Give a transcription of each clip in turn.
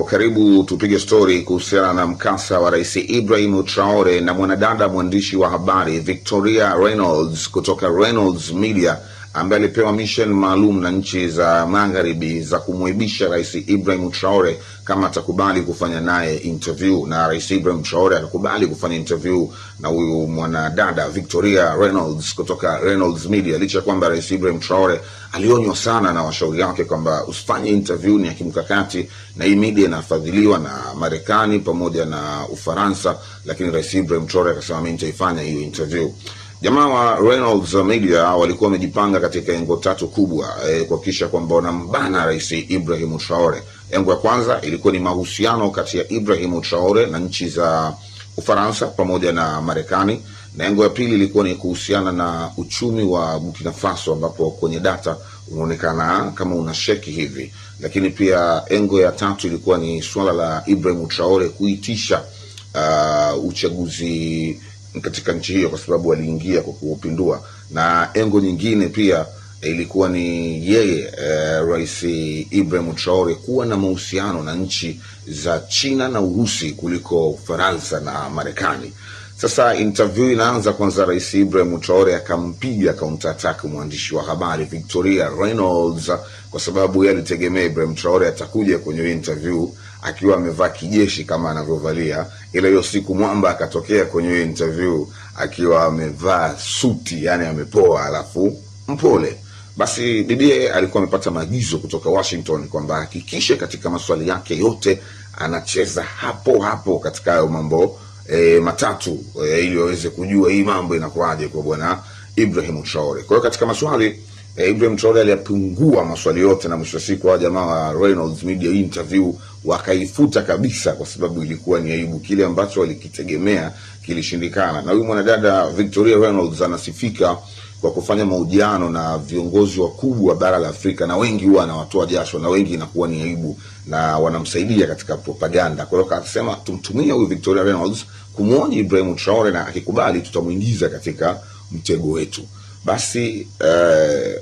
Karibu tupige story kuhusiana na mkasa wa Rais Ibrahim Traore na mwanadada mwandishi wa habari Victoria Reynolds kutoka Reynolds Media, ambaye alipewa mission maalum na nchi za magharibi za kumwaibisha Rais Ibrahim Traore kama atakubali kufanya naye interview. Na Rais Ibrahim Traore akakubali kufanya interview na huyu mwanadada Victoria Reynolds kutoka Reynolds Media, licha kwamba Rais Ibrahim Traore alionywa sana na washauri wake kwamba usifanye interview, ni ya kimkakati na hii media inafadhiliwa na Marekani pamoja na Ufaransa. Lakini Rais Ibrahim Traore akasema mimi nitaifanya hiyo interview. Jamaa wa Reynolds Media walikuwa wamejipanga katika engo tatu kubwa kuhakikisha kwamba wanambana Rais Ibrahim Traore. Engo ya kwanza ilikuwa ni mahusiano kati ya Ibrahim Traore na nchi za Ufaransa pamoja na Marekani, na engo ya pili ilikuwa ni kuhusiana na uchumi wa Burkina Faso, ambapo kwenye data unaonekana kama una sheki hivi. Lakini pia engo ya tatu ilikuwa ni swala la Ibrahim Traore kuitisha uchaguzi katika nchi hiyo kwa sababu aliingia kwa kupindua. Na engo nyingine pia ilikuwa ni yeye Rais Ibrahim Traore kuwa na mahusiano na nchi za China na Urusi kuliko Ufaransa na Marekani. Sasa interview inaanza kwanza, Rais Ibrahim Traore akampiga counter attack mwandishi wa habari Victoria Reynolds, kwa sababu yeye alitegemea Ibrahim Traore atakuja kwenye interview akiwa amevaa kijeshi kama anavyovalia, ila hiyo siku mwamba akatokea kwenye interview akiwa amevaa suti, yani amepoa alafu mpole. Basi bibie alikuwa amepata maagizo kutoka Washington kwamba hakikishe katika maswali yake yote anacheza hapo hapo katika hayo mambo matatu ili waweze kujua hii mambo inakuaje kwa bwana Ibrahim Traore. Kwa hiyo katika maswali Ibrahim Traore aliyapungua maswali yote, na mwisho siku wa jamaa wa Reynolds Media interview wakaifuta kabisa kwa sababu ilikuwa ni aibu. Kile ambacho walikitegemea kilishindikana. Na huyu mwanadada Victoria Reynolds anasifika kwa kufanya mahojiano na viongozi wakubwa bara la Afrika, na wengi huwa anawatoa jasho na wengi inakuwa ni aibu na wanamsaidia katika propaganda. Kwa hiyo akasema tumtumie huyu Victoria Reynolds kumuonya Ibrahim Traore, na akikubali tutamuingiza katika mtego wetu. Basi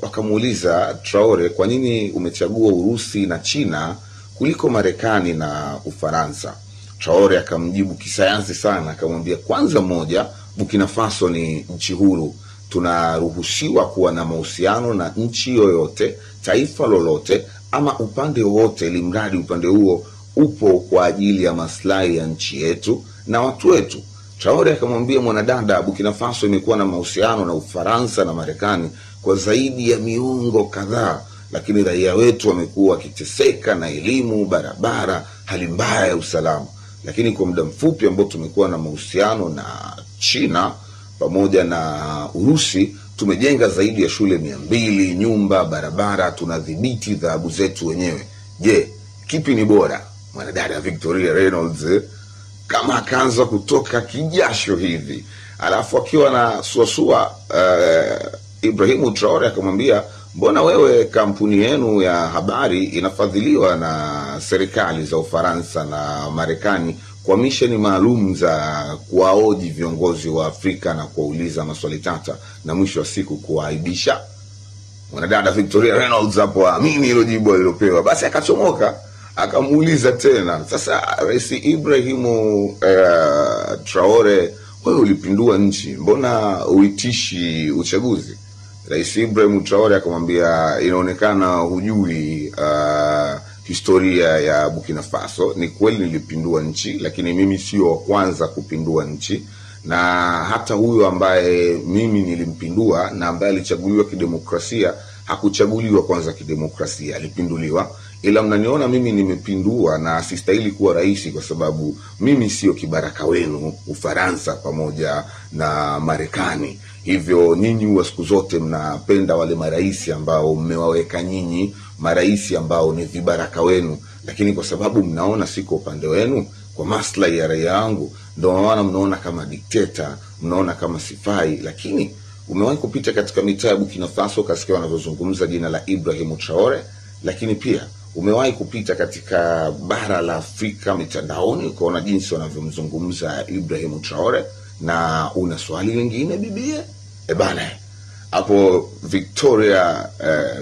wakamuuliza Traore, kwa nini umechagua Urusi na China kuliko Marekani na Ufaransa? Traore akamjibu kisayansi sana, akamwambia kwanza, moja, Burkina Faso ni nchi huru. Tunaruhusiwa kuwa na mahusiano na nchi yoyote, taifa lolote ama upande wote, ili mradi upande huo upo kwa ajili ya maslahi ya nchi yetu na watu wetu. Traore akamwambia mwanadada, Burkina Faso imekuwa na mahusiano na Ufaransa na Marekani kwa zaidi ya miongo kadhaa, lakini raia wetu wamekuwa wakiteseka na elimu, barabara, hali mbaya ya usalama. Lakini kwa muda mfupi ambao tumekuwa na mahusiano na China pamoja na Urusi, tumejenga zaidi ya shule 200, nyumba, barabara, tunadhibiti dhahabu zetu wenyewe. Je, kipi ni bora? Mwanadada Victoria Reynolds kama akaanza kutoka kijasho hivi, alafu akiwa na suasua Ibrahim Traore akamwambia, mbona wewe kampuni yenu ya habari inafadhiliwa na serikali za Ufaransa na Marekani kwa misheni maalum za kuwaoji viongozi wa Afrika na kuwauliza maswali tata na mwisho wa siku kuaibisha? Mwanadada Victoria Reynolds hapo amini hilo jibu alilopewa. Basi akachomoka akamuuliza tena, sasa Rais Ibrahim Traore, wewe ulipindua nchi, mbona uitishi uchaguzi? Rais Ibrahim Traore akamwambia, inaonekana hujui historia ya Burkina Faso. Ni kweli nilipindua nchi, lakini mimi sio wa kwanza kupindua nchi, na hata huyo ambaye mimi nilimpindua na ambaye alichaguliwa kidemokrasia hakuchaguliwa kwanza kidemokrasia, alipinduliwa. Ila mnaniona mimi nimepindua na sistahili kuwa rais kwa sababu mimi sio kibaraka wenu Ufaransa pamoja na Marekani. Hivyo nyinyi huwa siku zote mnapenda wale maraisi ambao mmewaweka nyinyi maraisi ambao ni vibaraka wenu, lakini kwa sababu mnaona siko upande wenu kwa maslahi ya raia wangu, ndio maana mnaona kama dikteta, mnaona kama sifai. Lakini umewahi kupita katika mitaa ya Burkina Faso kasikia wanavyozungumza jina la Ibrahim Traore? Lakini pia umewahi kupita katika bara la Afrika mitandaoni ukaona jinsi wanavyomzungumza Ibrahim Traore? Na una swali lingine bibie? Bana, hapo Victoria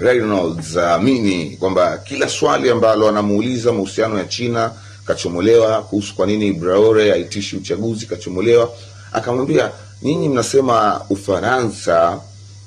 Reynolds amini kwamba kila swali ambalo anamuuliza mahusiano ya China kachomolewa kuhusu kwa nini Traore haitishi uchaguzi, kachomolewa. Akamwambia, nyinyi mnasema Ufaransa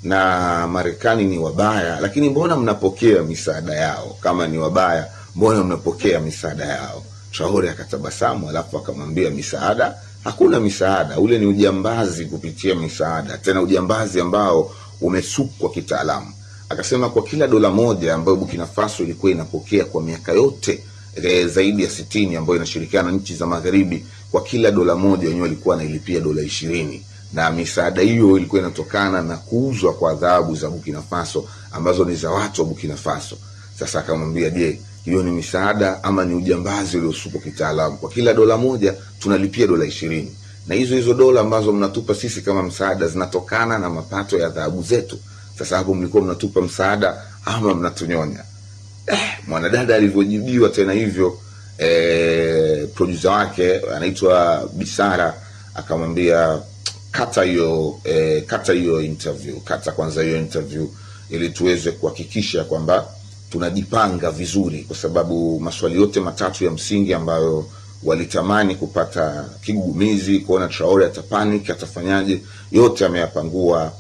na Marekani ni wabaya, lakini mbona mnapokea misaada yao? Kama ni wabaya, mbona mnapokea misaada yao? Traore akatabasamu, alafu akamwambia, misaada? Hakuna misaada, ule ni ujambazi kupitia misaada, tena ujambazi ambao umesukwa kitaalamu. Akasema kwa kila dola moja ambayo Burkina Faso ilikuwa inapokea kwa miaka yote zaidi ya 60 ambayo inashirikiana na nchi za magharibi, kwa kila dola moja wenyewe walikuwa wanailipia dola 20, na misaada hiyo ilikuwa inatokana na kuuzwa kwa adhabu za Burkina Faso ambazo ni za watu wa Burkina Faso. Sasa akamwambia, je, hiyo ni misaada ama ni ujambazi uliosukwa kitaalamu? Kwa kila dola moja tunalipia dola 20, na hizo dola ambazo mnatupa sisi kama msaada zinatokana na mapato ya adhabu zetu. Sasa hapo mlikuwa mnatupa msaada ama mnatunyonya? Mwanadada alivyojibiwa tena hivyo, producer wake anaitwa Bisara akamwambia, kata hiyo interview, kata kwanza hiyo interview ili tuweze kuhakikisha kwamba tunajipanga vizuri, kwa sababu maswali yote matatu ya msingi ambayo walitamani kupata kigugumizi, kuona Traore atapanic, atafanyaje, yote ameyapangua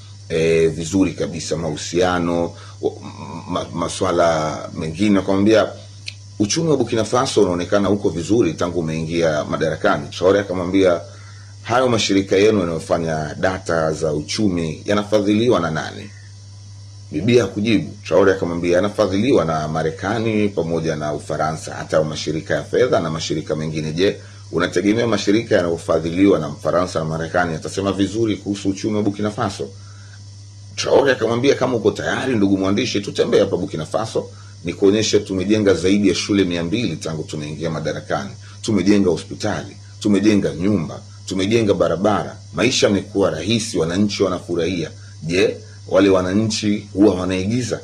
vizuri kabisa. Mahusiano, maswala mengine. Akamwambia, uchumi wa Burkina Faso unaonekana uko vizuri tangu umeingia madarakani. Traore akamwambia, hayo mashirika yenu yanayofanya data za uchumi yanafadhiliwa na nani? Bibia kujibu. Traore akamwambia, yanafadhiliwa na Marekani pamoja na Ufaransa, hata mashirika ya fedha na mashirika mengine. Je, unategemea mashirika yanayofadhiliwa na Ufaransa na Marekani yatasema vizuri kuhusu uchumi wa Burkina Faso? Traore akamwambia, kama uko tayari ndugu mwandishi, tutembee hapa Burkina Faso nikuonyeshe tumejenga zaidi ya shule 200 tangu tumeingia madarakani. Tumejenga hospitali, tumejenga nyumba, tumejenga barabara. Maisha yamekuwa rahisi, wananchi wanafurahia. Je, wale wananchi huwa wanaigiza?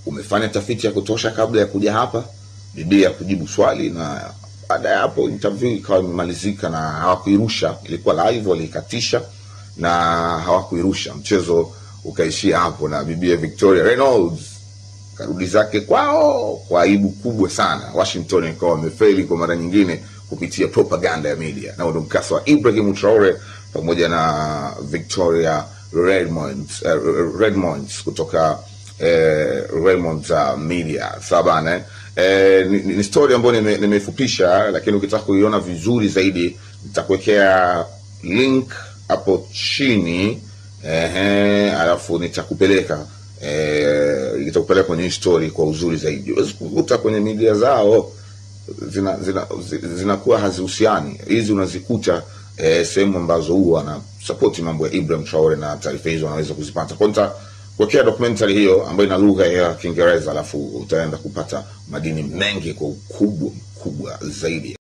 Umefanya tafiti ya kutosha kabla ya kuja hapa? Bibia kujibu swali, na baada ya hapo interview ikawa imemalizika na hawakuirusha. Ilikuwa live, walikatisha na hawakuirusha. Mchezo ukaishia hapo na Bibia Victoria Reynolds karudi zake kwao kwa aibu kubwa sana. Washington ikawa wamefeli kwa mara nyingine kupitia propaganda ya media. Na ndo mkasa wa Ibrahim Traore pamoja na Victoria Redmonds kutoka Redmonds Media. Sabana ni story ambayo nimefupisha, lakini ukitaka kuiona vizuri zaidi nitakuwekea link hapo chini, alafu nitakupeleka kwenye story kwa uzuri zaidi. Uwezi kukuta kwenye media zao zinakuwa hazihusiani. Hizi unazikuta sehemu ambazo huwa na support mambo ya Ibrahim Traore, na taarifa hizo unaweza kuzipata. Kwa nitakuwekea documentary hiyo ambayo ina lugha ya Kiingereza, alafu utaenda kupata madini mengi kwa ukubwa zaidi.